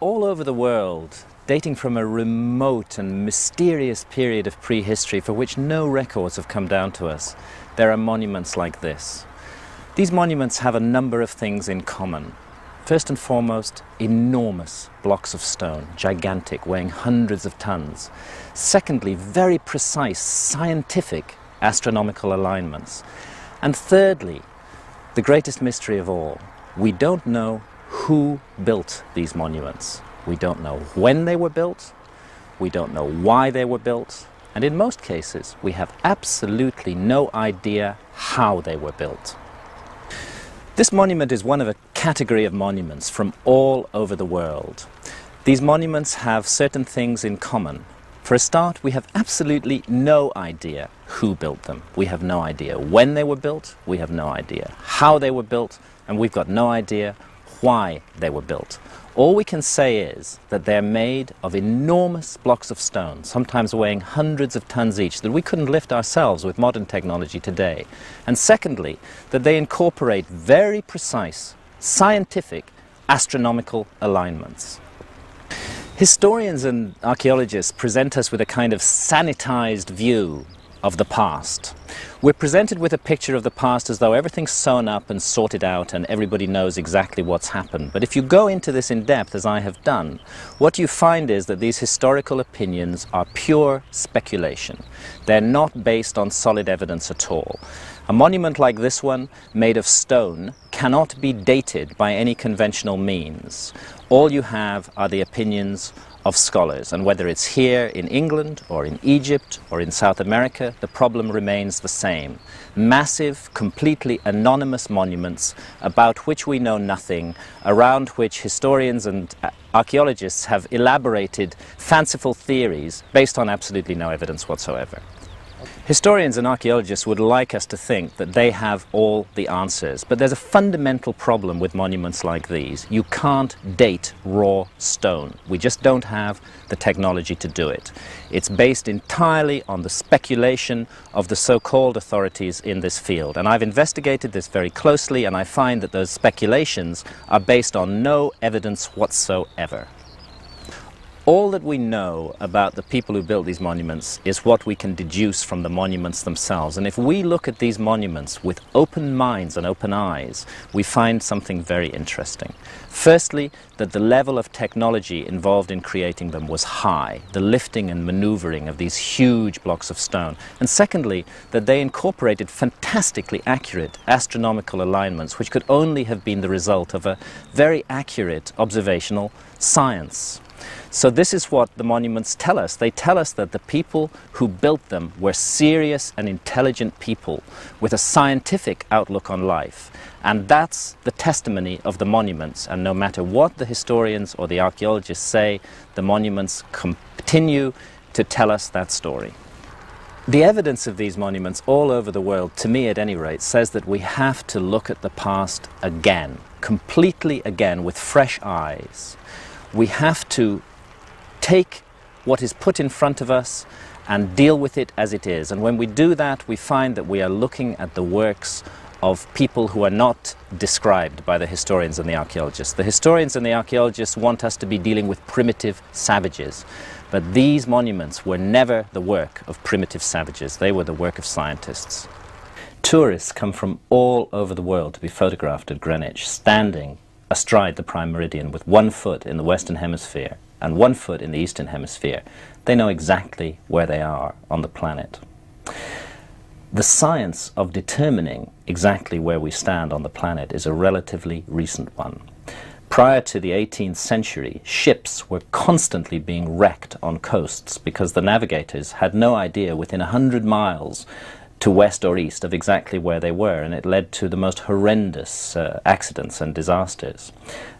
all over the world, dating from a remote and mysterious period of prehistory for which no records have come down to us, there are monuments like this. These monuments have a number of things in common. First and foremost, enormous blocks of stone, gigantic, weighing hundreds of tons. Secondly, very precise scientific astronomical alignments. And thirdly, the greatest mystery of all, we don't know who built these monuments. We don't know when they were built, we don't know why they were built, and in most cases we have absolutely no idea how they were built. This monument is one of a category of monuments from all over the world. These monuments have certain things in common. For a start, we have absolutely no idea who built them. We have no idea when they were built, we have no idea how they were built, and we've got no idea why they were built. All we can say is that they're made of enormous blocks of stone, sometimes weighing hundreds of tons each, that we couldn't lift ourselves with modern technology today. And secondly, that they incorporate very precise scientific astronomical alignments. Historians and archaeologists present us with a kind of sanitized view of the past. We're presented with a picture of the past as though everything's sewn up and sorted out and everybody knows exactly what's happened. But if you go into this in depth, as I have done, what you find is that these historical opinions are pure speculation. They're not based on solid evidence at all. A monument like this one, made of stone, cannot be dated by any conventional means. All you have are the opinions of scholars, and whether it's here in England or in Egypt or in South America, the problem remains the same. Massive, completely anonymous monuments about which we know nothing, around which historians and archaeologists have elaborated fanciful theories based on absolutely no evidence whatsoever. Historians and archaeologists would like us to think that they have all the answers, but there's a fundamental problem with monuments like these. You can't date raw stone. We just don't have the technology to do it. It's based entirely on the speculation of the so-called authorities in this field. And I've investigated this very closely, and I find that those speculations are based on no evidence whatsoever. All that we know about the people who built these monuments is what we can deduce from the monuments themselves. And if we look at these monuments with open minds and open eyes, we find something very interesting. Firstly, that the level of technology involved in creating them was high, the lifting and maneuvering of these huge blocks of stone. And secondly, that they incorporated fantastically accurate astronomical alignments, which could only have been the result of a very accurate observational science. So this is what the monuments tell us. They tell us that the people who built them were serious and intelligent people with a scientific outlook on life. And that's the testimony of the monuments. And no matter what the historians or the archaeologists say, the monuments continue to tell us that story. The evidence of these monuments all over the world, to me at any rate, says that we have to look at the past again, completely again, with fresh eyes. We have to take what is put in front of us and deal with it as it is. And when we do that, we find that we are looking at the works of people who are not described by the historians and the archaeologists. The historians and the archaeologists want us to be dealing with primitive savages. But these monuments were never the work of primitive savages. They were the work of scientists. Tourists come from all over the world to be photographed at Greenwich, standing astride the prime meridian with 1 foot in the Western Hemisphere and 1 foot in the Eastern Hemisphere. They know exactly where they are on the planet. The science of determining exactly where we stand on the planet is a relatively recent one. Prior to the 18th century, ships were constantly being wrecked on coasts because the navigators had no idea within 100 miles to west or east of exactly where they were, and it led to the most horrendous accidents and disasters.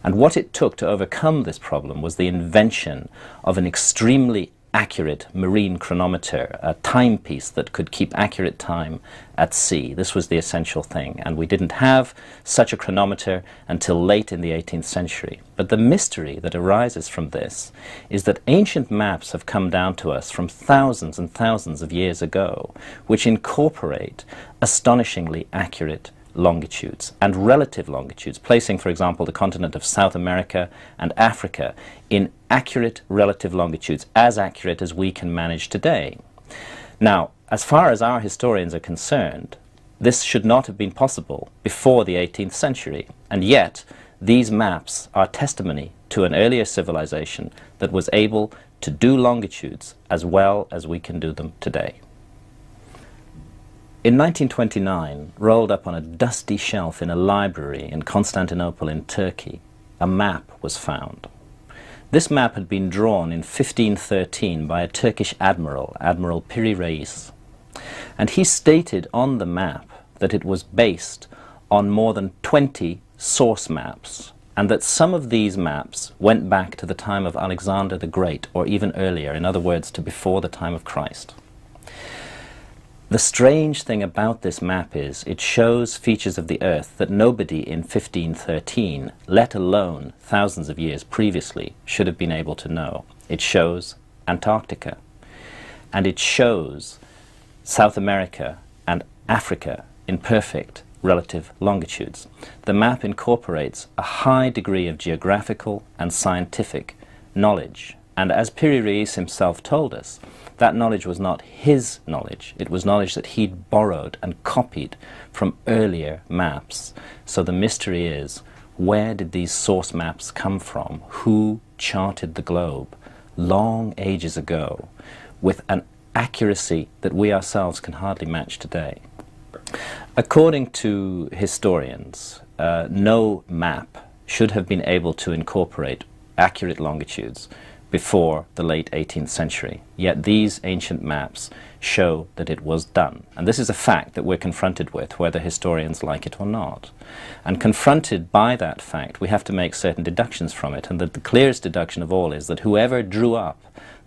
And what it took to overcome this problem was the invention of an extremely accurate marine chronometer, a timepiece that could keep accurate time at sea. This was the essential thing, and we didn't have such a chronometer until late in the 18th century. But the mystery that arises from this is that ancient maps have come down to us from thousands and thousands of years ago, which incorporate astonishingly accurate longitudes and relative longitudes, placing, for example, the continent of South America and Africa in accurate relative longitudes, as accurate as we can manage today. Now, as far as our historians are concerned, this should not have been possible before the 18th century, and yet these maps are testimony to an earlier civilization that was able to do longitudes as well as we can do them today. In 1929, rolled up on a dusty shelf in a library in Constantinople in Turkey, a map was found. This map had been drawn in 1513 by a Turkish admiral, Admiral Piri Reis, and he stated on the map that it was based on more than 20 source maps, and that some of these maps went back to the time of Alexander the Great, or even earlier, in other words, to before the time of Christ. The strange thing about this map is it shows features of the Earth that nobody in 1513, let alone thousands of years previously, should have been able to know. It shows Antarctica, and it shows South America and Africa in perfect relative longitudes. The map incorporates a high degree of geographical and scientific knowledge, and as Piri Reis himself told us, that knowledge was not his knowledge. It was knowledge that he'd borrowed and copied from earlier maps. So the mystery is, where did these source maps come from? Who charted the globe long ages ago with an accuracy that we ourselves can hardly match today? According to historians, no map should have been able to incorporate accurate longitudes before the late 18th century. Yet these ancient maps show that it was done. And this is a fact that we're confronted with, whether historians like it or not. And confronted by that fact, we have to make certain deductions from it. And the clearest deduction of all is that whoever drew up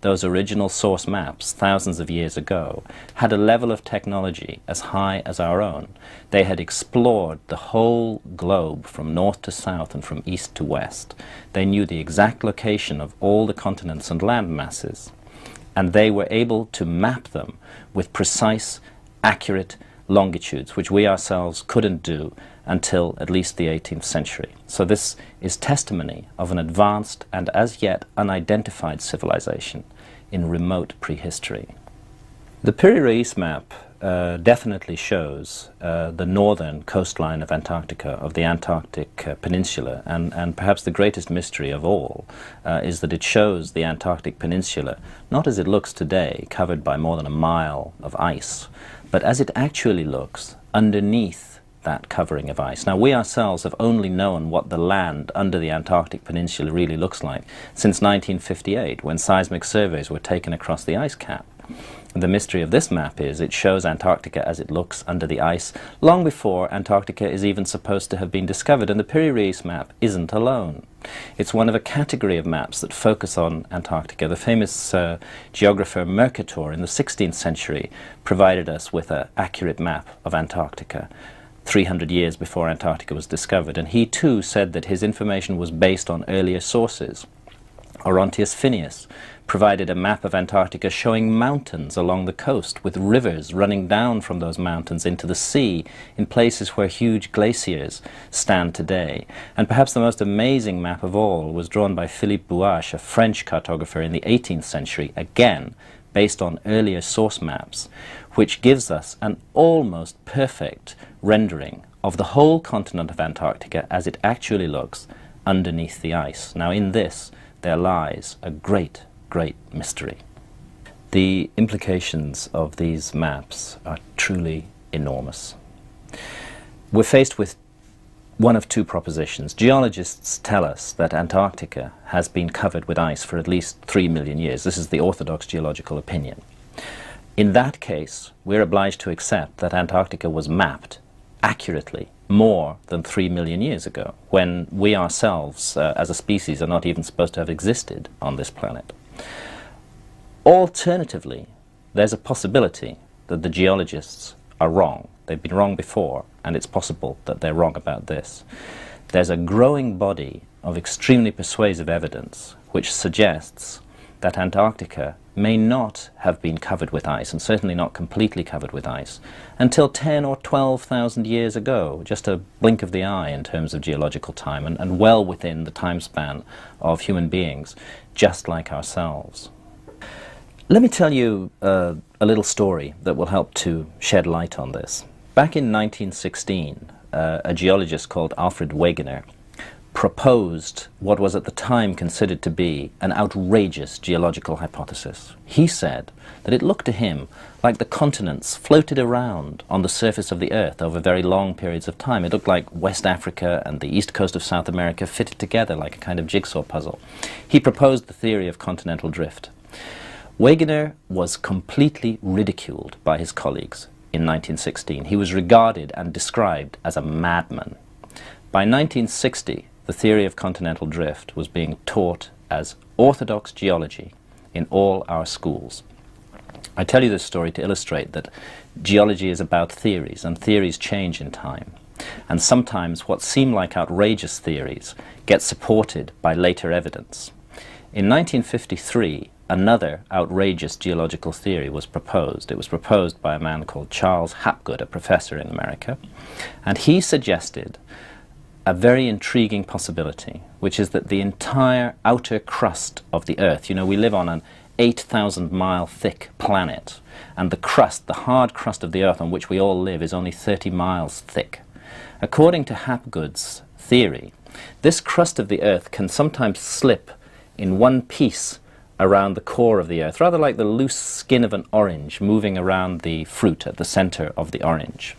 those original source maps thousands of years ago had a level of technology as high as our own. They had explored the whole globe from north to south and from east to west. They knew the exact location of all the continents and land masses, and they were able to map them with precise, accurate longitudes, which we ourselves couldn't do until at least the 18th century. So this is testimony of an advanced and as yet unidentified civilization in remote prehistory. The Piri Reis map definitely shows the northern coastline of Antarctica, of the Antarctic Peninsula, and perhaps the greatest mystery of all is that it shows the Antarctic Peninsula not as it looks today, covered by more than a mile of ice, but as it actually looks underneath that covering of ice. Now, we ourselves have only known what the land under the Antarctic Peninsula really looks like since 1958, when seismic surveys were taken across the ice cap. The mystery of this map is it shows Antarctica as it looks under the ice long before Antarctica is even supposed to have been discovered, and the Piri Reis map isn't alone. It's one of a category of maps that focus on Antarctica. The famous geographer Mercator in the 16th century provided us with an accurate map of Antarctica 300 years before Antarctica was discovered, and he too said that his information was based on earlier sources. Orontius Phineas provided a map of Antarctica showing mountains along the coast, with rivers running down from those mountains into the sea in places where huge glaciers stand today. And perhaps the most amazing map of all was drawn by Philippe Bouache, a French cartographer in the 18th century, again based on earlier source maps, which gives us an almost perfect rendering of the whole continent of Antarctica as it actually looks underneath the ice. Now, in this there lies a great, great mystery. The implications of these maps are truly enormous. We're faced with one of two propositions. Geologists tell us that Antarctica has been covered with ice for at least 3 million years. This is the orthodox geological opinion. In that case, we're obliged to accept that Antarctica was mapped accurately more than 3 million years ago, when we ourselves, as a species, are not even supposed to have existed on this planet. Alternatively, there's a possibility that the geologists are wrong. They've been wrong before, and it's possible that they're wrong about this. There's a growing body of extremely persuasive evidence which suggests that Antarctica may not have been covered with ice, and certainly not completely covered with ice, until 10 or 12,000 years ago, just a blink of the eye in terms of geological time, and well within the time span of human beings, just like ourselves. Let me tell you a little story that will help to shed light on this. Back in 1916, a geologist called Alfred Wegener proposed what was at the time considered to be an outrageous geological hypothesis. He said that it looked to him like the continents floated around on the surface of the Earth over very long periods of time. It looked like West Africa and the east coast of South America fitted together like a kind of jigsaw puzzle. He proposed the theory of continental drift. Wegener was completely ridiculed by his colleagues in 1916. He was regarded and described as a madman. By 1960, the theory of continental drift was being taught as orthodox geology in all our schools. I tell you this story to illustrate that geology is about theories, and theories change in time. And sometimes what seem like outrageous theories get supported by later evidence. In 1953, another outrageous geological theory was proposed. It was proposed by a man called Charles Hapgood, a professor in America, and he suggested a very intriguing possibility, which is that the entire outer crust of the Earth, you know, we live on an 8,000-mile thick planet, and the crust, the hard crust of the Earth on which we all live, is only 30 miles thick. According to Hapgood's theory, this crust of the Earth can sometimes slip in one piece around the core of the Earth, rather like the loose skin of an orange moving around the fruit at the center of the orange.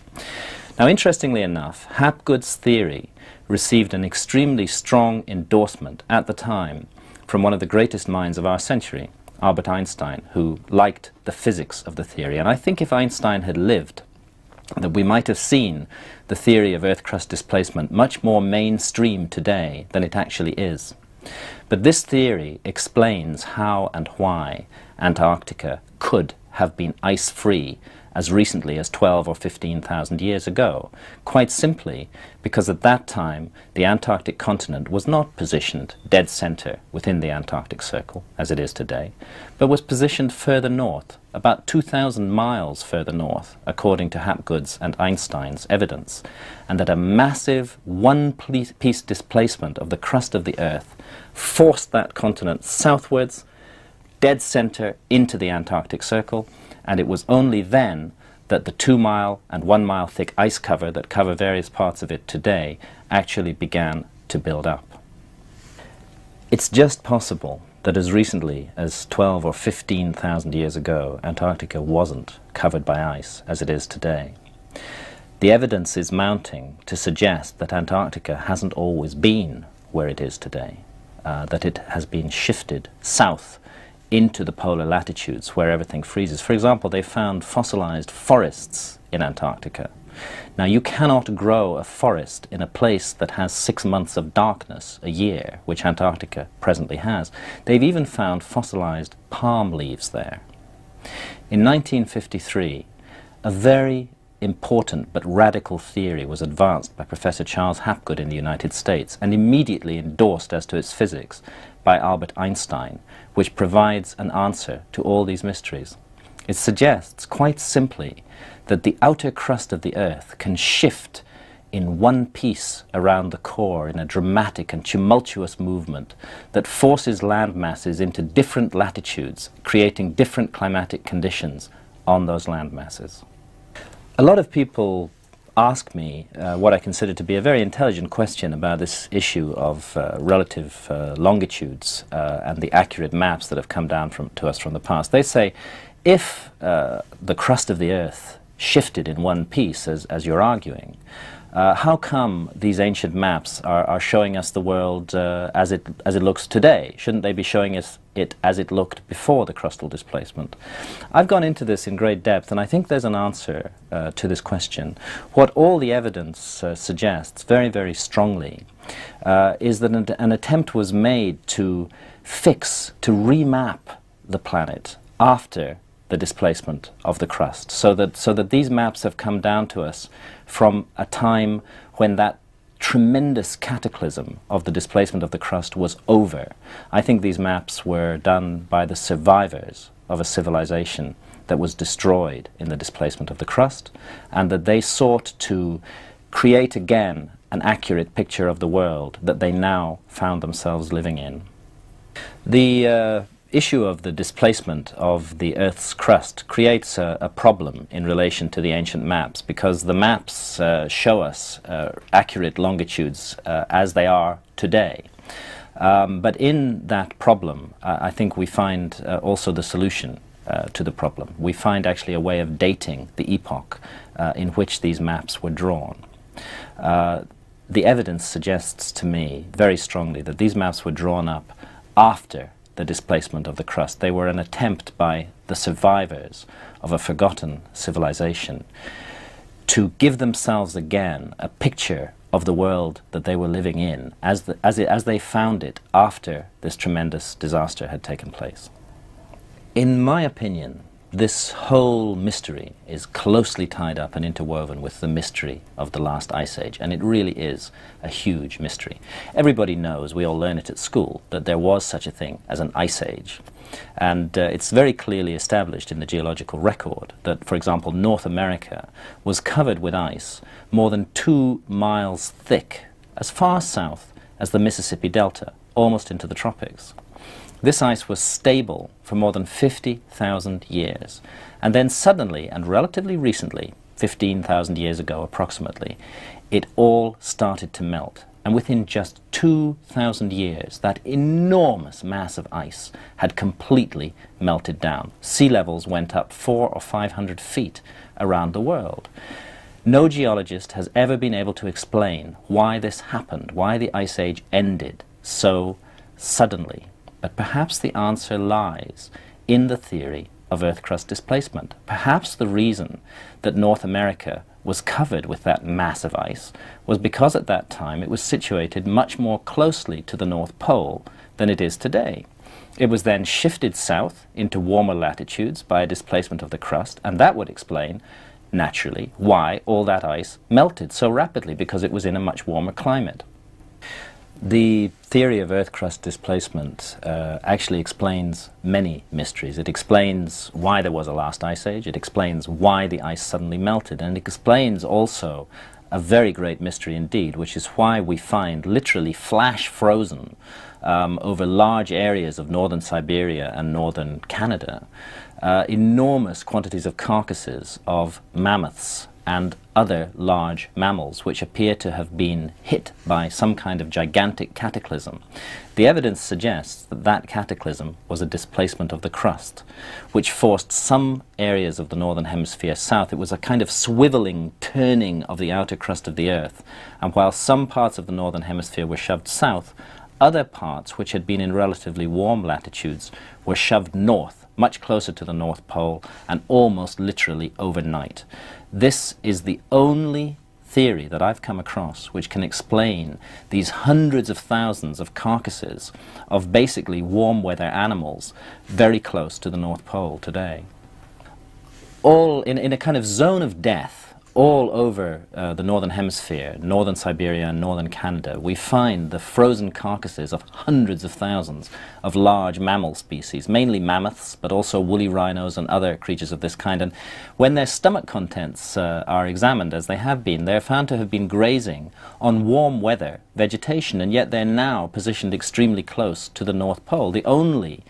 Now, interestingly enough, Hapgood's theory received an extremely strong endorsement at the time from one of the greatest minds of our century, Albert Einstein, who liked the physics of the theory. And I think if Einstein had lived, that we might have seen the theory of Earth crust displacement much more mainstream today than it actually is. But this theory explains how and why Antarctica could have been ice-free as recently as 12 or 15,000 years ago, quite simply because at that time the Antarctic continent was not positioned dead center within the Antarctic Circle, as it is today, but was positioned further north, about 2,000 miles further north, according to Hapgood's and Einstein's evidence, and that a massive one-piece displacement of the crust of the Earth forced that continent southwards, dead center into the Antarctic Circle, and it was only then that the 2-mile and 1-mile thick ice cover that cover various parts of it today actually began to build up. It's just possible that as recently as 12 or 15,000 years ago, Antarctica wasn't covered by ice as it is today. The evidence is mounting to suggest that Antarctica hasn't always been where it is today, that it has been shifted south into the polar latitudes where everything freezes. For example, they found fossilized forests in Antarctica. Now, you cannot grow a forest in a place that has 6 months of darkness a year, which Antarctica presently has. They've even found fossilized palm leaves there. In 1953, a very important but radical theory was advanced by Professor Charles Hapgood in the United States and immediately endorsed as to its physics by Albert Einstein, which provides an answer to all these mysteries. It suggests, quite simply, that the outer crust of the Earth can shift in one piece around the core in a dramatic and tumultuous movement that forces land masses into different latitudes, creating different climatic conditions on those land masses. A lot of people ask me what I consider to be a very intelligent question about this issue of relative longitudes and the accurate maps that have come down to us from the past. They say, if the crust of the Earth shifted in one piece, as you're arguing, how come these ancient maps are showing us the world as it looks today? Shouldn't they be showing us it as it looked before the crustal displacement? I've gone into this in great depth, and I think there's an answer to this question. What all the evidence suggests very, very strongly is that an attempt was made to remap the planet after the displacement of the crust, so that these maps have come down to us from a time when that tremendous cataclysm of the displacement of the crust was over. I think these maps were done by the survivors of a civilization that was destroyed in the displacement of the crust, and that they sought to create again an accurate picture of the world that they now found themselves living in. The issue of the displacement of the Earth's crust creates a problem in relation to the ancient maps, because the maps show us accurate longitudes as they are today. But in that problem, I think we find also the solution to the problem. We find actually a way of dating the epoch in which these maps were drawn. The evidence suggests to me very strongly that these maps were drawn up after the displacement of the crust. They were an attempt by the survivors of a forgotten civilization to give themselves again a picture of the world that they were living in as they found it after this tremendous disaster had taken place. In my opinion, this whole mystery is closely tied up and interwoven with the mystery of the last ice age, and it really is a huge mystery. Everybody knows, we all learn it at school, that there was such a thing as an ice age. And it's very clearly established in the geological record that, for example, North America was covered with ice more than 2 miles thick, as far south as the Mississippi Delta, almost into the tropics. This ice was stable for more than 50,000 years. And then suddenly, and relatively recently, 15,000 years ago approximately, it all started to melt. And within just 2,000 years, that enormous mass of ice had completely melted down. Sea levels went up 400 or 500 feet around the world. No geologist has ever been able to explain why this happened, why the ice age ended so suddenly. But perhaps the answer lies in the theory of Earth crust displacement. Perhaps the reason that North America was covered with that mass of ice was because at that time it was situated much more closely to the North Pole than it is today. It was then shifted south into warmer latitudes by a displacement of the crust, and that would explain, naturally, why all that ice melted so rapidly, because it was in a much warmer climate. The theory of Earth crust displacement actually explains many mysteries. It explains why there was a last ice age, it explains why the ice suddenly melted, and it explains also a very great mystery indeed, which is why we find literally flash frozen over large areas of northern Siberia and northern Canada enormous quantities of carcasses of mammoths and other large mammals which appear to have been hit by some kind of gigantic cataclysm. The evidence suggests that that cataclysm was a displacement of the crust, which forced some areas of the northern hemisphere south. It was a kind of swiveling, turning of the outer crust of the Earth, and while some parts of the northern hemisphere were shoved south, other parts, which had been in relatively warm latitudes, were shoved north, much closer to the North Pole, and almost literally overnight. This is the only theory that I've come across which can explain these hundreds of thousands of carcasses of basically warm weather animals very close to the North Pole today. All in a kind of zone of death all over the northern hemisphere, northern Siberia and northern Canada, we find the frozen carcasses of hundreds of thousands of large mammal species, mainly mammoths, but also woolly rhinos and other creatures of this kind. And when their stomach contents are examined, as they have been, they're found to have been grazing on warm weather vegetation, and yet they're now positioned extremely close to the North Pole. The only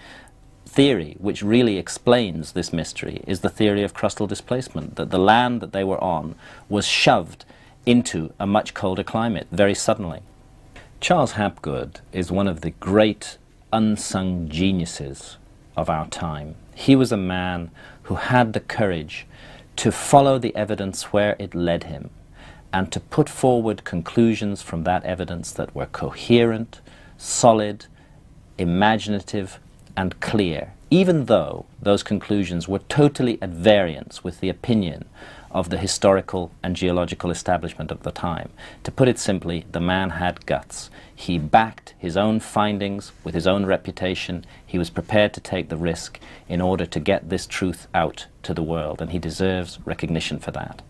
theory which really explains this mystery is the theory of crustal displacement, that the land that they were on was shoved into a much colder climate very suddenly. Charles Hapgood is one of the great unsung geniuses of our time. He was a man who had the courage to follow the evidence where it led him and to put forward conclusions from that evidence that were coherent, solid, imaginative, and clear, even though those conclusions were totally at variance with the opinion of the historical and geological establishment of the time. To put it simply, the man had guts. He backed his own findings with his own reputation. He was prepared to take the risk in order to get this truth out to the world, and he deserves recognition for that.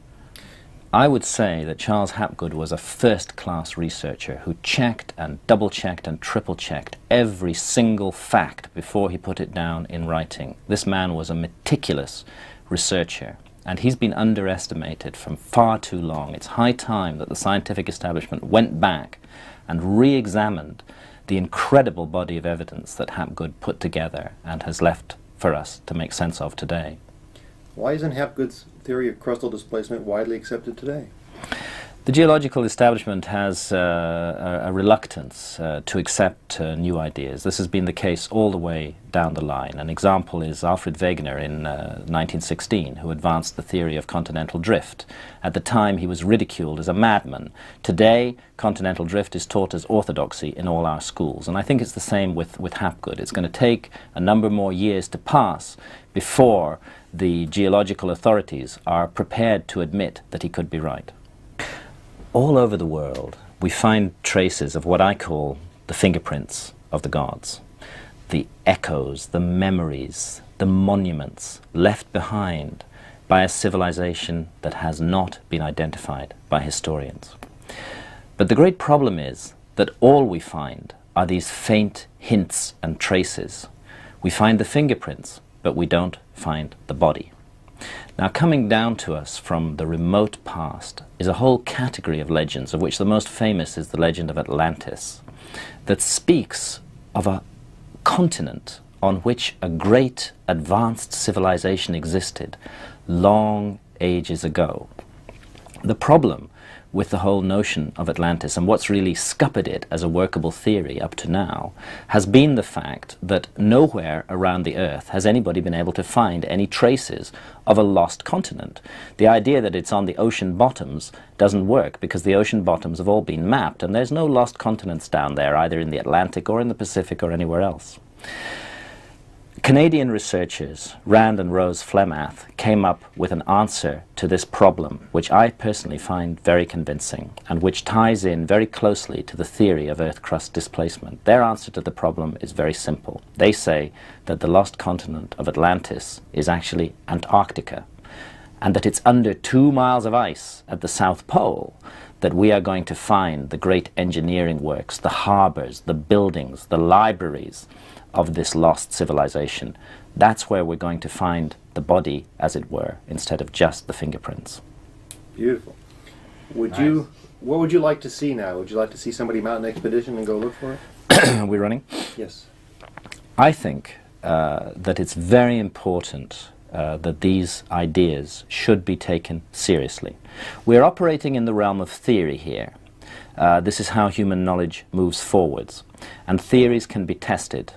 I would say that Charles Hapgood was a first-class researcher who checked and double-checked and triple-checked every single fact before he put it down in writing. This man was a meticulous researcher, and he's been underestimated from far too long. It's high time that the scientific establishment went back and re-examined the incredible body of evidence that Hapgood put together and has left for us to make sense of today. Why isn't Hapgood's theory of crustal displacement widely accepted today? The geological establishment has a reluctance to accept new ideas. This has been the case all the way down the line. An example is Alfred Wegener in 1916, who advanced the theory of continental drift. At the time, he was ridiculed as a madman. Today, continental drift is taught as orthodoxy in all our schools. And I think it's the same with Hapgood. It's going to take a number more years to pass before the geological authorities are prepared to admit that he could be right. All over the world, we find traces of what I call the fingerprints of the gods. The echoes, the memories, the monuments left behind by a civilization that has not been identified by historians. But the great problem is that all we find are these faint hints and traces. We find the fingerprints, but we don't find the body. Now, coming down to us from the remote past is a whole category of legends, of which the most famous is the legend of Atlantis, that speaks of a continent on which a great advanced civilization existed long ages ago. The problem with the whole notion of Atlantis, and what's really scuppered it as a workable theory up to now, has been the fact that nowhere around the Earth has anybody been able to find any traces of a lost continent. The idea that it's on the ocean bottoms doesn't work, because the ocean bottoms have all been mapped, and there's no lost continents down there, either in the Atlantic or in the Pacific or anywhere else. Canadian researchers Rand and Rose Flemath came up with an answer to this problem, which I personally find very convincing, and which ties in very closely to the theory of Earth crust displacement. Their answer to the problem is very simple. They say that the lost continent of Atlantis is actually Antarctica, and that it's under 2 miles of ice at the South Pole that we are going to find the great engineering works, the harbors, the buildings, the libraries of this lost civilization. That's where we're going to find the body, as it were, instead of just the fingerprints. Beautiful. Nice. What would you like to see now? Would you like to see somebody mount an expedition and go look for it? Are we running? Yes. I think that it's very important that these ideas should be taken seriously. We're operating in the realm of theory here. This is how human knowledge moves forwards, and theories can be tested.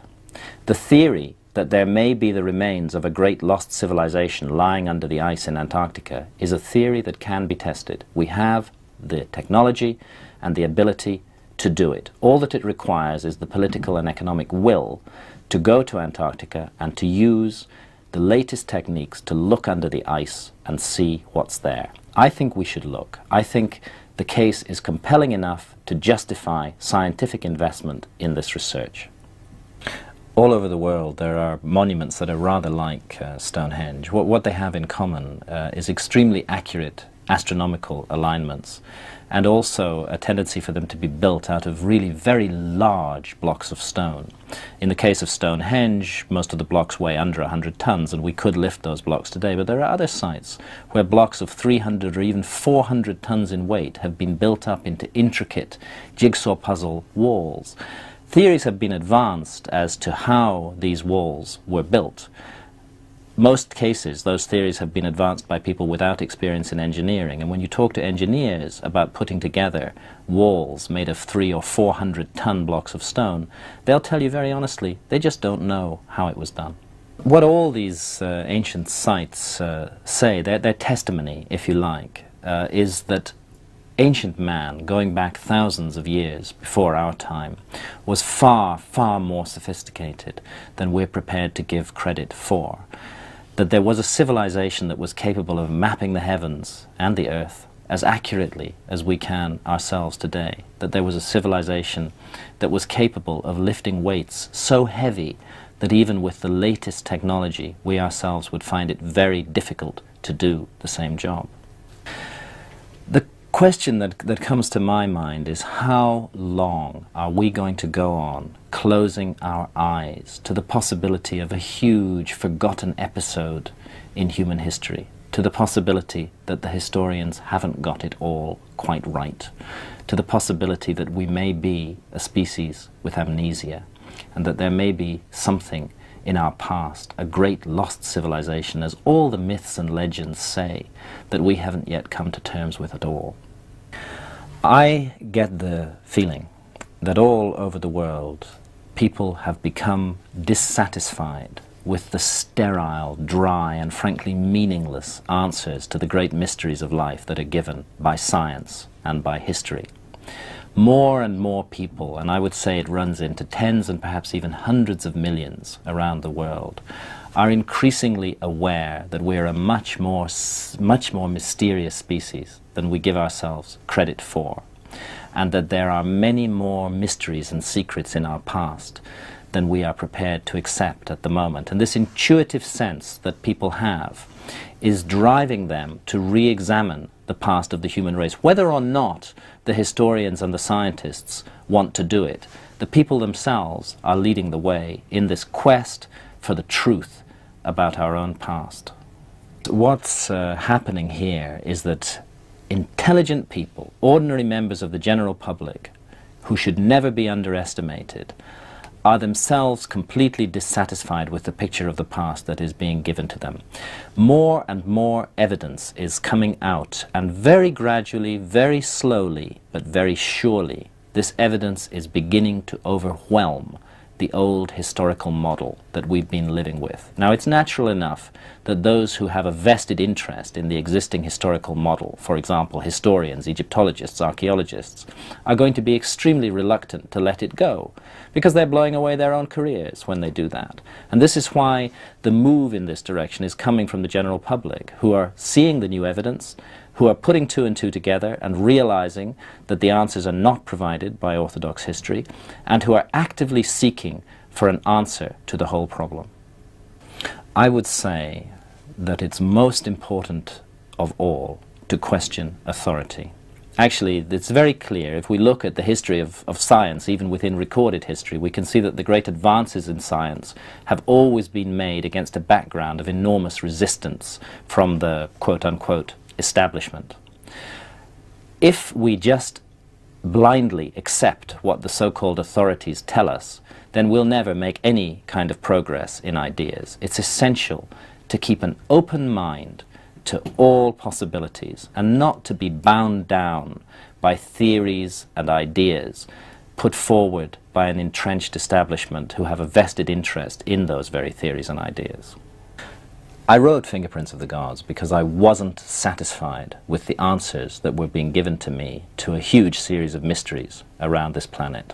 The theory that there may be the remains of a great lost civilization lying under the ice in Antarctica is a theory that can be tested. We have the technology and the ability to do it. All that it requires is the political and economic will to go to Antarctica and to use the latest techniques to look under the ice and see what's there. I think we should look. I think the case is compelling enough to justify scientific investment in this research. All over the world there are monuments that are rather like Stonehenge. What they have in common is extremely accurate astronomical alignments, and also a tendency for them to be built out of really very large blocks of stone. In the case of Stonehenge, most of the blocks weigh under 100 tons, and we could lift those blocks today, but there are other sites where blocks of 300 or even 400 tons in weight have been built up into intricate jigsaw puzzle walls. Theories have been advanced as to how these walls were built. Most cases, those theories have been advanced by people without experience in engineering, and when you talk to engineers about putting together walls made of 300 or 400 ton blocks of stone, they'll tell you very honestly, they just don't know how it was done. What all these ancient sites say, their testimony, if you like, is that ancient man, going back thousands of years before our time, was far, far more sophisticated than we're prepared to give credit for. That there was a civilization that was capable of mapping the heavens and the earth as accurately as we can ourselves today. That there was a civilization that was capable of lifting weights so heavy that even with the latest technology, we ourselves would find it very difficult to do the same job. question that comes to my mind is, how long are we going to go on closing our eyes to the possibility of a huge forgotten episode in human history, to the possibility that the historians haven't got it all quite right, to the possibility that we may be a species with amnesia, and that there may be something in our past, a great lost civilization, as all the myths and legends say, that we haven't yet come to terms with at all. I get the feeling that all over the world people have become dissatisfied with the sterile, dry, and frankly meaningless answers to the great mysteries of life that are given by science and by history. More and more people, and I would say it runs into tens and perhaps even hundreds of millions around the world, are increasingly aware that we're a much more mysterious species than we give ourselves credit for, and that there are many more mysteries and secrets in our past than we are prepared to accept at the moment. And this intuitive sense that people have is driving them to re-examine the past of the human race. Whether or not the historians and the scientists want to do it, the people themselves are leading the way in this quest for the truth about our own past. What's happening here is that intelligent people, ordinary members of the general public, who should never be underestimated, are themselves completely dissatisfied with the picture of the past that is being given to them. More and more evidence is coming out, and very gradually, very slowly, but very surely, this evidence is beginning to overwhelm the old historical model that we've been living with. Now, it's natural enough that those who have a vested interest in the existing historical model, for example, historians, Egyptologists, archaeologists, are going to be extremely reluctant to let it go, because they're blowing away their own careers when they do that. And this is why the move in this direction is coming from the general public, who are seeing the new evidence, who are putting two and two together and realizing that the answers are not provided by orthodox history, and who are actively seeking for an answer to the whole problem. I would say that it's most important of all to question authority. Actually, it's very clear. If we look at the history of science, even within recorded history, we can see that the great advances in science have always been made against a background of enormous resistance from the quote-unquote establishment. If we just blindly accept what the so-called authorities tell us, then we'll never make any kind of progress in ideas. It's essential to keep an open mind to all possibilities, and not to be bound down by theories and ideas put forward by an entrenched establishment who have a vested interest in those very theories and ideas. I wrote Fingerprints of the Gods because I wasn't satisfied with the answers that were being given to me to a huge series of mysteries around this planet.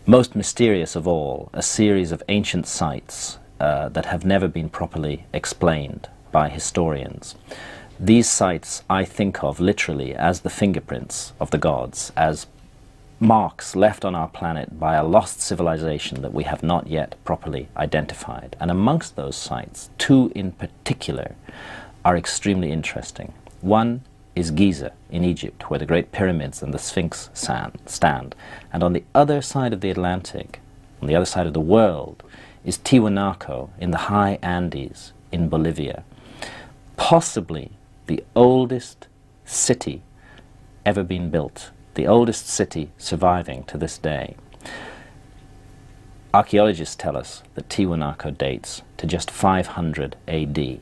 Most mysterious of all, a series of ancient sites that have never been properly explained by historians. These sites I think of literally as the fingerprints of the gods, as marks left on our planet by a lost civilization that we have not yet properly identified. And amongst those sites, two in particular are extremely interesting. One is Giza in Egypt, where the Great Pyramids and the Sphinx stand. And on the other side of the Atlantic, on the other side of the world, is Tiwanaku in the high Andes in Bolivia. Possibly the oldest city ever been built, the oldest city surviving to this day. Archaeologists tell us that Tiwanaku dates to just 500 AD.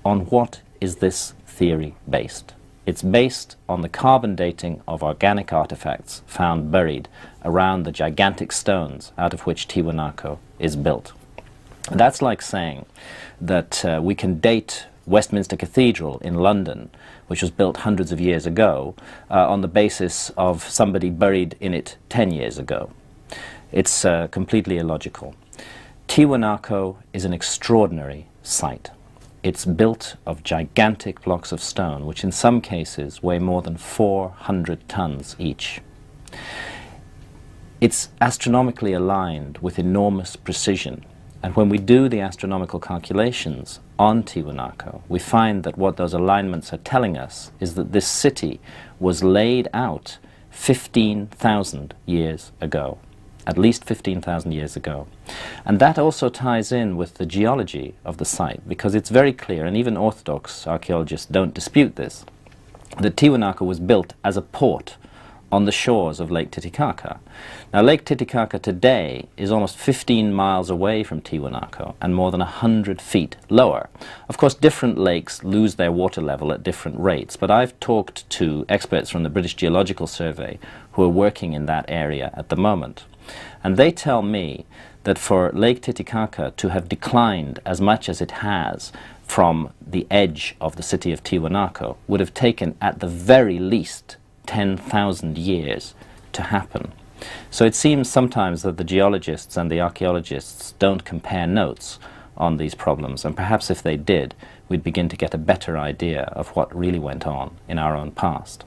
On what is this theory based? It's based on the carbon dating of organic artifacts found buried around the gigantic stones out of which Tiwanaku is built. That's like saying that we can date Westminster Cathedral in London, which was built hundreds of years ago, on the basis of somebody buried in it 10 years ago. It's completely illogical. Tiwanaku is an extraordinary site. It's built of gigantic blocks of stone, which in some cases weigh more than 400 tons each. It's astronomically aligned with enormous precision. And when we do the astronomical calculations on Tiwanaku, we find that what those alignments are telling us is that this city was laid out 15,000 years ago, at least 15,000 years ago. And that also ties in with the geology of the site, because it's very clear, and even Orthodox archaeologists don't dispute this, that Tiwanaku was built as a port on the shores of Lake Titicaca. Now, Lake Titicaca today is almost 15 miles away from Tiwanaku and more than 100 feet lower. Of course, different lakes lose their water level at different rates, but I've talked to experts from the British Geological Survey who are working in that area at the moment. And they tell me that for Lake Titicaca to have declined as much as it has from the edge of the city of Tiwanaku would have taken, at the very least, 10,000 years to happen. So it seems sometimes that the geologists and the archaeologists don't compare notes on these problems, and perhaps if they did, we'd begin to get a better idea of what really went on in our own past.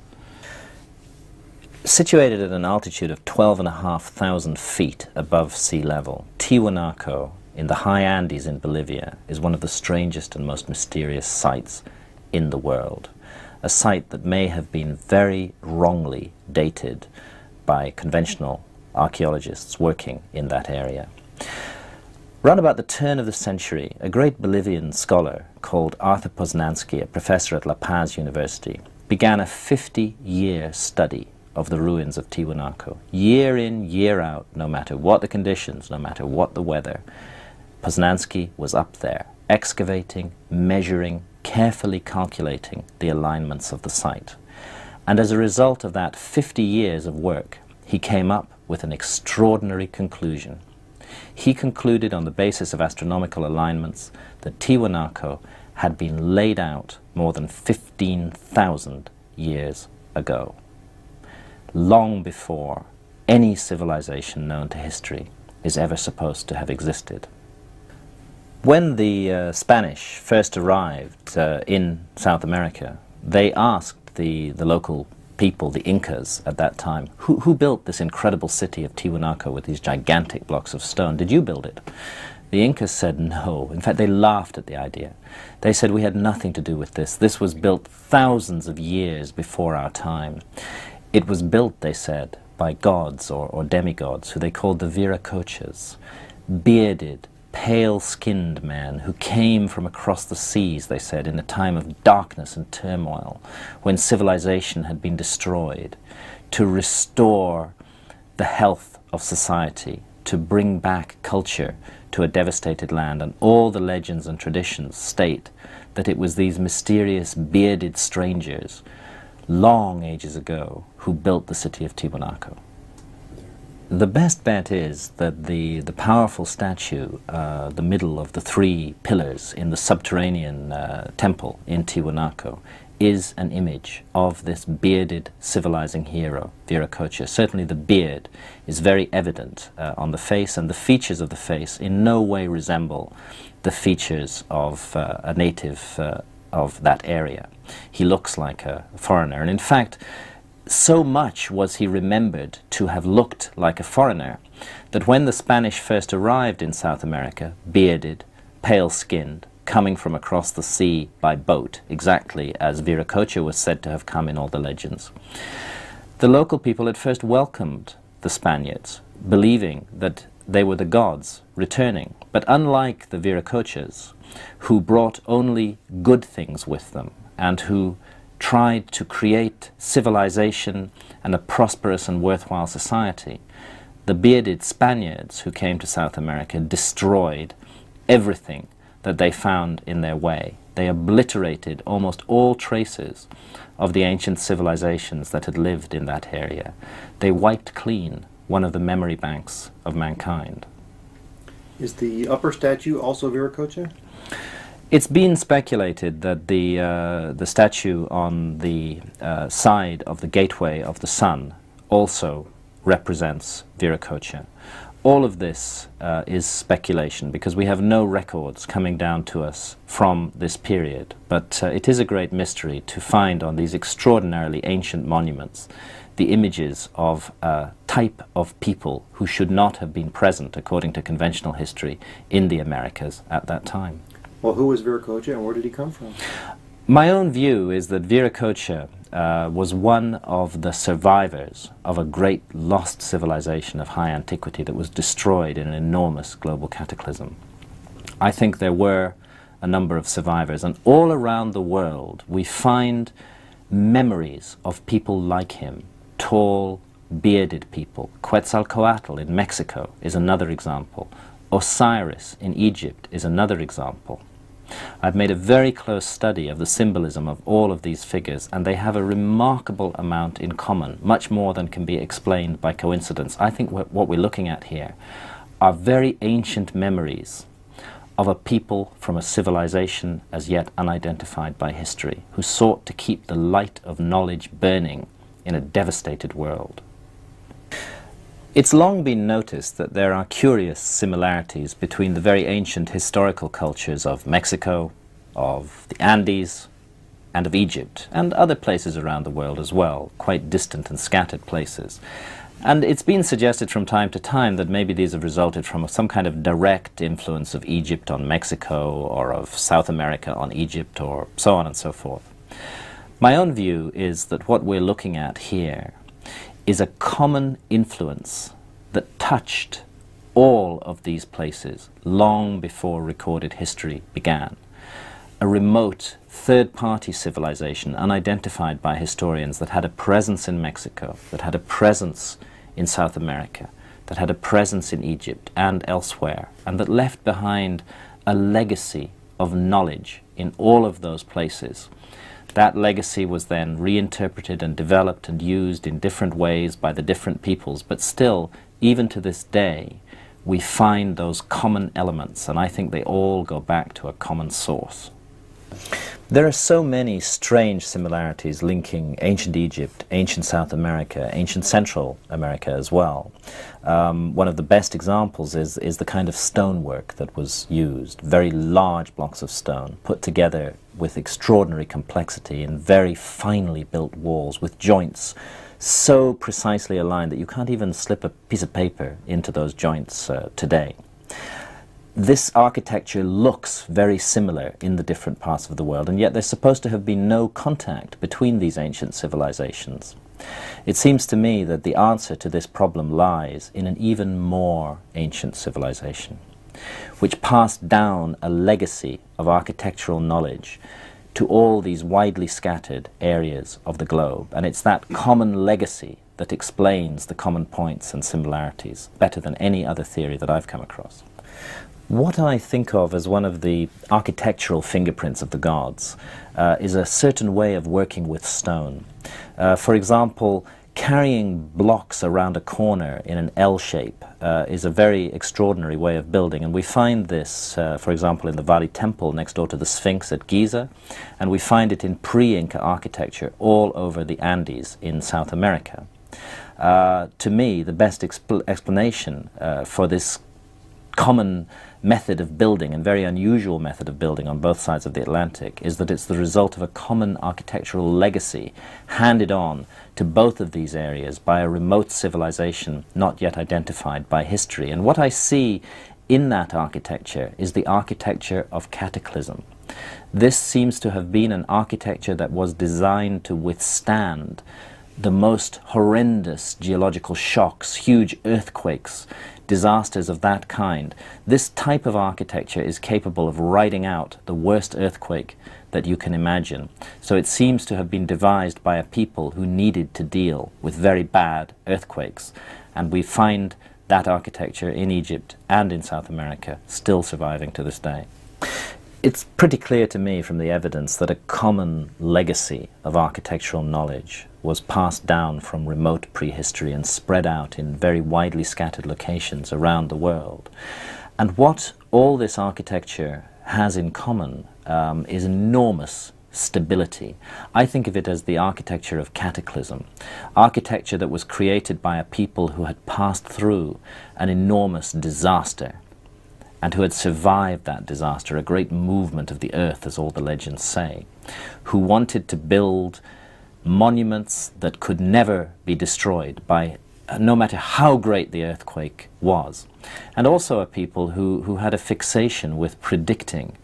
Situated at an altitude of 12,500 feet above sea level, Tiwanaku in the high Andes in Bolivia is one of the strangest and most mysterious sites in the world. A site that may have been very wrongly dated by conventional archaeologists working in that area. Round about the turn of the century, a great Bolivian scholar called Arthur Poznański, a professor at La Paz University, began a 50-year study of the ruins of Tiwanaku. Year in, year out, no matter what the conditions, no matter what the weather, Poznański was up there, excavating, measuring, carefully calculating the alignments of the site. And as a result of that 50 years of work, he came up with an extraordinary conclusion. He concluded on the basis of astronomical alignments that Tiwanaku had been laid out more than 15,000 years ago, long before any civilization known to history is ever supposed to have existed. When the Spanish first arrived in South America, they asked the local people, the Incas at that time, who built this incredible city of Tiwanaku with these gigantic blocks of stone? Did you build it? The Incas said no. In fact, they laughed at the idea. They said we had nothing to do with this. This was built thousands of years before our time. It was built, they said, by gods or demigods who they called the Viracochas, bearded, pale-skinned men who came from across the seas, they said, in a time of darkness and turmoil, when civilization had been destroyed, to restore the health of society, to bring back culture to a devastated land. And all the legends and traditions state that it was these mysterious bearded strangers, long ages ago, who built the city of Tiwanaku. The best bet is that the powerful statue, the middle of the three pillars in the subterranean temple in Tiwanaku, is an image of this bearded civilizing hero, Viracocha. Certainly the beard is very evident on the face, and the features of the face in no way resemble the features of a native of that area. He looks like a foreigner, and in fact, so much was he remembered to have looked like a foreigner that when the Spanish first arrived in South America, bearded, pale-skinned, coming from across the sea by boat, exactly as Viracocha was said to have come in all the legends, the local people at first welcomed the Spaniards, believing that they were the gods returning. But unlike the Viracochas, who brought only good things with them and who tried to create civilization and a prosperous and worthwhile society, the bearded Spaniards who came to South America destroyed everything that they found in their way. They obliterated almost all traces of the ancient civilizations that had lived in that area. They wiped clean one of the memory banks of mankind. Is the upper statue also Viracocha? It's been speculated that the statue on the side of the gateway of the sun also represents Viracocha. All of this is speculation because we have no records coming down to us from this period. But it is a great mystery to find on these extraordinarily ancient monuments the images of a type of people who should not have been present, according to conventional history, in the Americas at that time. Well, who was Viracocha and where did he come from? My own view is that Viracocha was one of the survivors of a great lost civilization of high antiquity that was destroyed in an enormous global cataclysm. I think there were a number of survivors, and all around the world we find memories of people like him, tall, bearded people. Quetzalcoatl in Mexico is another example. Osiris in Egypt is another example. I've made a very close study of the symbolism of all of these figures, and they have a remarkable amount in common, much more than can be explained by coincidence. I think what we're looking at here are very ancient memories of a people from a civilization as yet unidentified by history, who sought to keep the light of knowledge burning in a devastated world. It's long been noticed that there are curious similarities between the very ancient historical cultures of Mexico, of the Andes, and of Egypt, and other places around the world as well, quite distant and scattered places. And it's been suggested from time to time that maybe these have resulted from some kind of direct influence of Egypt on Mexico, or of South America on Egypt, or so on and so forth. My own view is that what we're looking at here is a common influence that touched all of these places long before recorded history began. A remote third-party civilization unidentified by historians that had a presence in Mexico, that had a presence in South America, that had a presence in Egypt and elsewhere, and that left behind a legacy of knowledge in all of those places. That legacy was then reinterpreted and developed and used in different ways by the different peoples, but still, even to this day, we find those common elements, and I think they all go back to a common source. There are so many strange similarities linking ancient Egypt, ancient South America, ancient Central America as well. One of the best examples is the kind of stonework that was used, very large blocks of stone put together with extraordinary complexity in very finely built walls with joints so precisely aligned that you can't even slip a piece of paper into those joints today. This architecture looks very similar in the different parts of the world, and yet there's supposed to have been no contact between these ancient civilizations. It seems to me that the answer to this problem lies in an even more ancient civilization, which passed down a legacy of architectural knowledge to all these widely scattered areas of the globe. And it's that common legacy that explains the common points and similarities better than any other theory that I've come across. What I think of as one of the architectural fingerprints of the gods is a certain way of working with stone. For example, carrying blocks around a corner in an L shape is a very extraordinary way of building, and we find this, for example, in the Vali Temple next door to the Sphinx at Giza, and we find it in pre-Inca architecture all over the Andes in South America. To me, the best explanation for this common method of building, and very unusual method of building on both sides of the Atlantic, is that it's the result of a common architectural legacy handed on to both of these areas by a remote civilization not yet identified by history. And what I see in that architecture is the architecture of cataclysm. This seems to have been an architecture that was designed to withstand the most horrendous geological shocks, huge earthquakes, disasters of that kind. This type of architecture is capable of riding out the worst earthquake that you can imagine. So it seems to have been devised by a people who needed to deal with very bad earthquakes. And we find that architecture in Egypt and in South America still surviving to this day. It's pretty clear to me from the evidence that a common legacy of architectural knowledge was passed down from remote prehistory and spread out in very widely scattered locations around the world. And what all this architecture has in common is enormous stability. I think of it as the architecture of cataclysm, architecture that was created by a people who had passed through an enormous disaster and who had survived that disaster, a great movement of the earth, as all the legends say, who wanted to build monuments that could never be destroyed by no matter how great the earthquake was. And also a people who had a fixation with predicting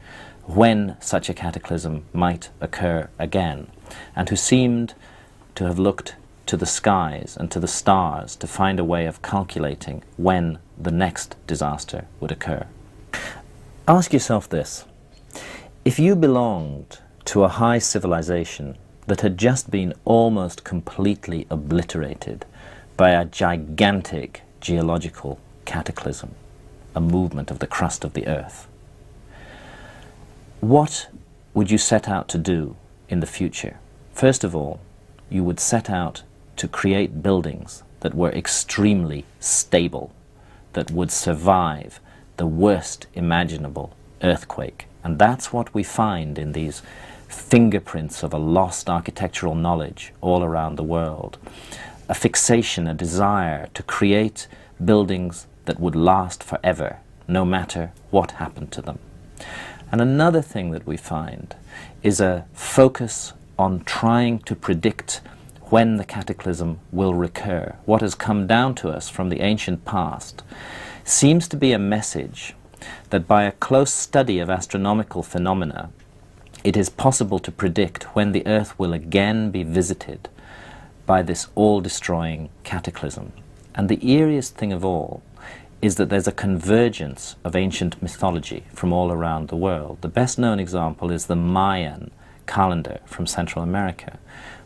when such a cataclysm might occur again, and who seemed to have looked to the skies and to the stars to find a way of calculating when the next disaster would occur. Ask yourself this: if you belonged to a high civilization that had just been almost completely obliterated by a gigantic geological cataclysm, a movement of the crust of the earth, what would you set out to do in the future? First of all, you would set out to create buildings that were extremely stable, that would survive the worst imaginable earthquake. And that's what we find in these fingerprints of a lost architectural knowledge all around the world. A fixation, a desire to create buildings that would last forever, no matter what happened to them. And another thing that we find is a focus on trying to predict when the cataclysm will recur. What has come down to us from the ancient past seems to be a message that by a close study of astronomical phenomena, it is possible to predict when the Earth will again be visited by this all-destroying cataclysm. And the eeriest thing of all is that there's a convergence of ancient mythology from all around the world. The best known example is the Mayan calendar from Central America,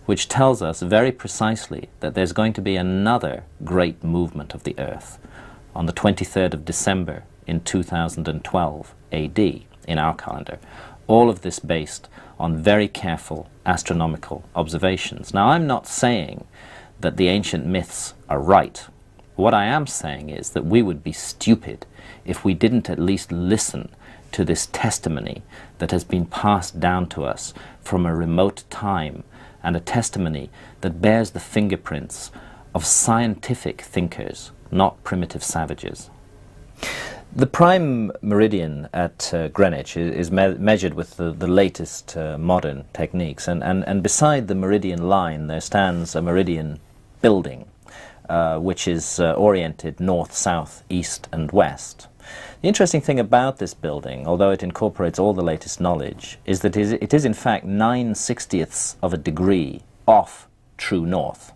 which tells us very precisely that there's going to be another great movement of the Earth on the 23rd of December in 2012 AD in our calendar. All of this based on very careful astronomical observations. Now, I'm not saying that the ancient myths are right. What I am saying is that we would be stupid if we didn't at least listen to this testimony that has been passed down to us from a remote time, and a testimony that bears the fingerprints of scientific thinkers, not primitive savages. The prime meridian at Greenwich is measured with the latest modern techniques, and beside the meridian line there stands a meridian building which is oriented north, south, east and west. The interesting thing about this building, although it incorporates all the latest knowledge, is that it is in fact 9/60ths of a degree off true north.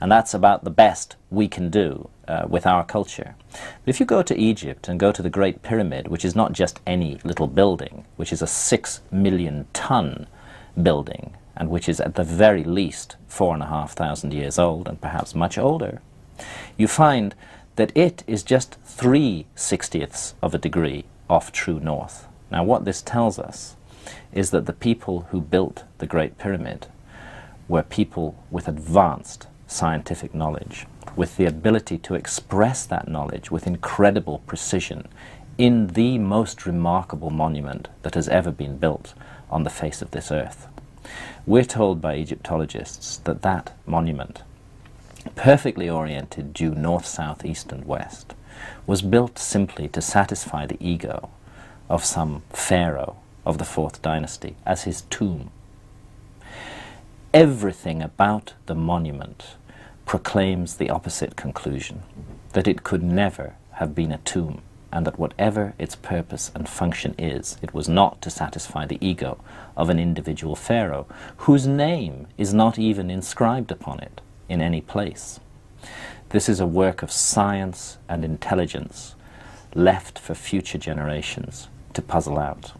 And that's about the best we can do with our culture. But if you go to Egypt and go to the Great Pyramid, which is not just any little building, which is a 6 million ton building, and which is at the very least 4,500 years old and perhaps much older, you find that it is just 3/60ths of a degree off true north. Now, what this tells us is that the people who built the Great Pyramid were people with advanced scientific knowledge, with the ability to express that knowledge with incredible precision in the most remarkable monument that has ever been built on the face of this earth. We're told by Egyptologists that that monument, perfectly oriented due north, south, east and west, was built simply to satisfy the ego of some pharaoh of the 4th dynasty as his tomb. Everything about the monument proclaims the opposite conclusion, that it could never have been a tomb, and that whatever its purpose and function is, it was not to satisfy the ego of an individual pharaoh, whose name is not even inscribed upon it in any place. This is a work of science and intelligence left for future generations to puzzle out.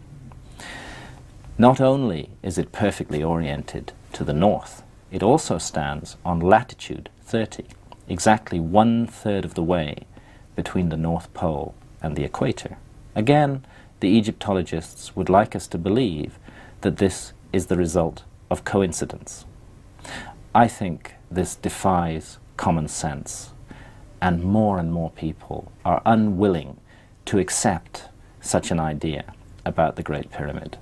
Not only is it perfectly oriented to the north, it also stands on latitude 30, exactly 1/3 of the way between the North Pole and the equator. Again, the Egyptologists would like us to believe that this is the result of coincidence. I think this defies common sense, and more people are unwilling to accept such an idea about the Great Pyramid.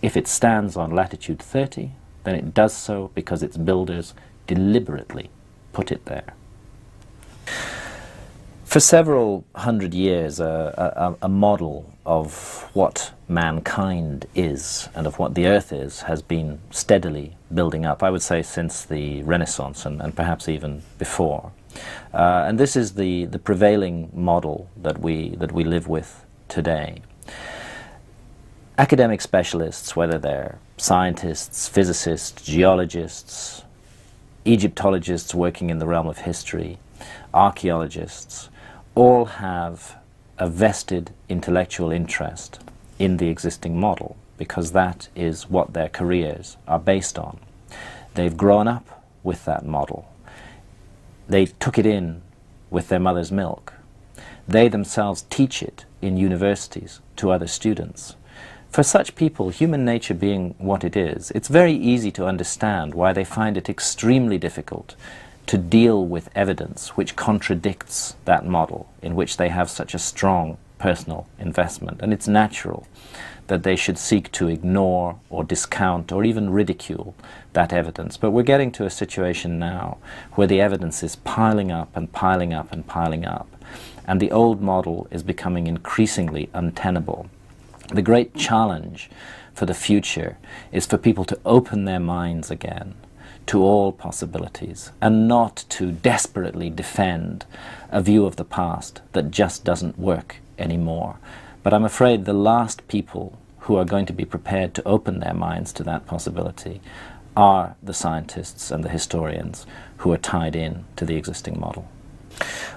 If it stands on latitude 30, then it does so because its builders deliberately put it there. For several hundred years, a model of what mankind is and of what the earth is has been steadily building up, I would say since the Renaissance and perhaps even before. And this is the prevailing model that we live with today. academic specialists, whether they're scientists, physicists, geologists, Egyptologists working in the realm of history, archaeologists, all have a vested intellectual interest in the existing model, because that is what their careers are based on. They've grown up with that model. They took it in with their mother's milk. They themselves teach it in universities to other students. For such people, human nature being what it is, it's very easy to understand why they find it extremely difficult to deal with evidence which contradicts that model in which they have such a strong personal investment. And it's natural that they should seek to ignore or discount or even ridicule that evidence. But we're getting to a situation now where the evidence is piling up and piling up and piling up, and the old model is becoming increasingly untenable. The great challenge for the future is for people to open their minds again to all possibilities and not to desperately defend a view of the past that just doesn't work anymore. But I'm afraid the last people who are going to be prepared to open their minds to that possibility are the scientists and the historians who are tied in to the existing model.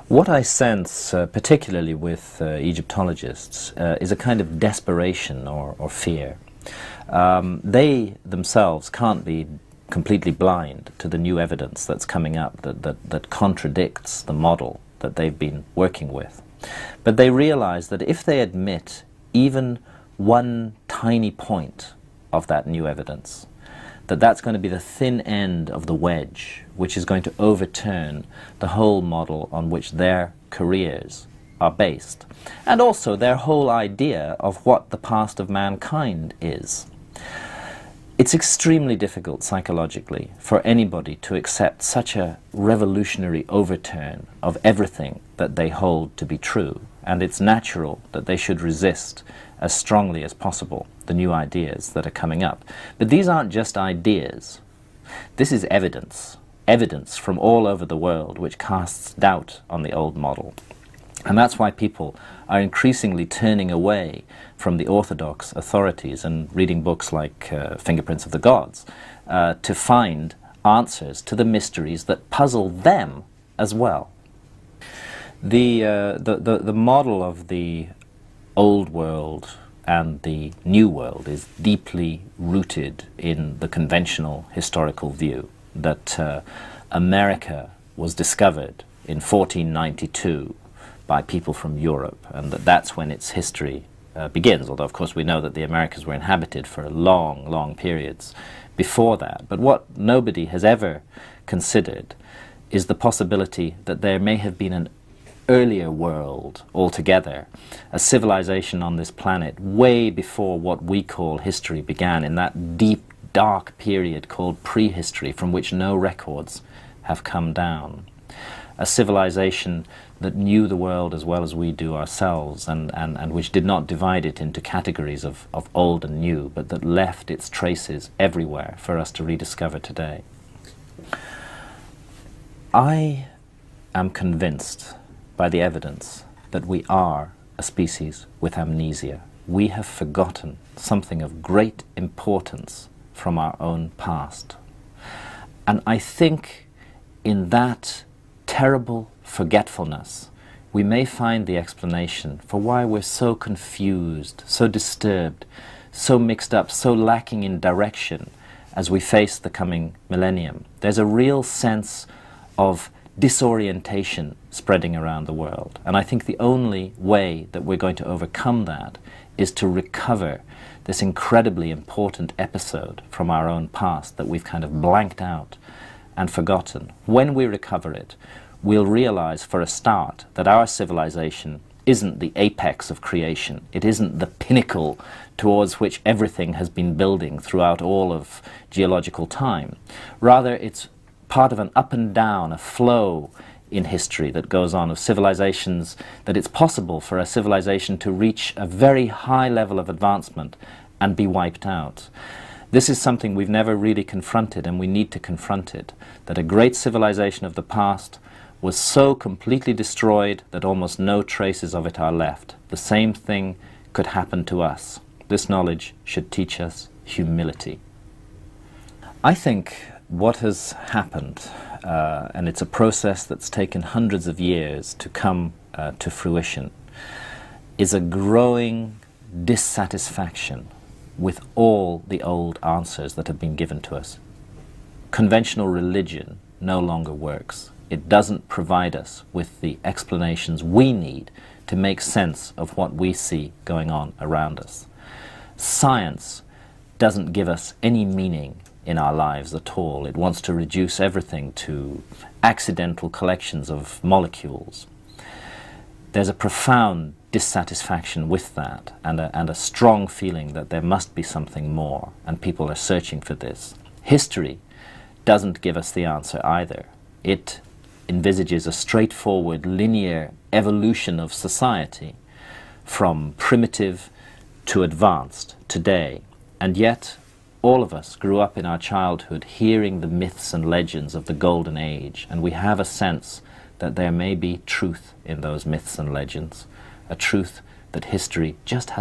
What I sense, particularly with Egyptologists, is a kind of desperation or fear. They themselves can't be completely blind to the new evidence that's coming up that contradicts the model that they've been working with. But they realize that if they admit even one tiny point of that new evidence, that's going to be the thin end of the wedge, which is going to overturn the whole model on which their careers are based, and also their whole idea of what the past of mankind is. It's extremely difficult psychologically for anybody to accept such a revolutionary overturn of everything that they hold to be true, and it's natural that they should resist as strongly as possible the new ideas that are coming up. But these aren't just ideas. This is evidence from all over the world which casts doubt on the old model. And that's why people are increasingly turning away from the orthodox authorities and reading books like Fingerprints of the Gods to find answers to the mysteries that puzzle them as well. The model of the old world and the new world is deeply rooted in the conventional historical view that America was discovered in 1492 by people from Europe, and that's when its history begins, although of course we know that the Americas were inhabited for long periods before that. But what nobody has ever considered is the possibility that there may have been an earlier world altogether, a civilization on this planet way before what we call history began, in that deep, dark period called prehistory, from which no records have come down. A civilization that knew the world as well as we do ourselves, and which did not divide it into categories of old and new, but that left its traces everywhere for us to rediscover today. I am convinced by the evidence that we are a species with amnesia. We have forgotten something of great importance from our own past. And I think in that terrible forgetfulness, we may find the explanation for why we're so confused, so disturbed, so mixed up, so lacking in direction as we face the coming millennium. There's a real sense of disorientation spreading around the world. And I think the only way that we're going to overcome that is to recover this incredibly important episode from our own past that we've kind of blanked out and forgotten. When we recover it, we'll realize for a start that our civilization isn't the apex of creation. It isn't the pinnacle towards which everything has been building throughout all of geological time. Rather, it's part of an up and down, a flow in history that goes on of civilizations, that it's possible for a civilization to reach a very high level of advancement and be wiped out. This is something we've never really confronted, and we need to confront it, that a great civilization of the past was so completely destroyed that almost no traces of it are left. The same thing could happen to us. This knowledge should teach us humility. I think what has happened, and it's a process that's taken hundreds of years to come to fruition, is a growing dissatisfaction with all the old answers that have been given to us. Conventional religion no longer works. It doesn't provide us with the explanations we need to make sense of what we see going on around us. Science doesn't give us any meaning in our lives at all. It wants to reduce everything to accidental collections of molecules. There's a profound dissatisfaction with that, and a strong feeling that there must be something more, and people are searching for this. History doesn't give us the answer either. It envisages a straightforward, linear evolution of society from primitive to advanced today, and yet all of us grew up in our childhood hearing the myths and legends of the Golden Age, and we have a sense that there may be truth in those myths and legends, a truth that history just hasn't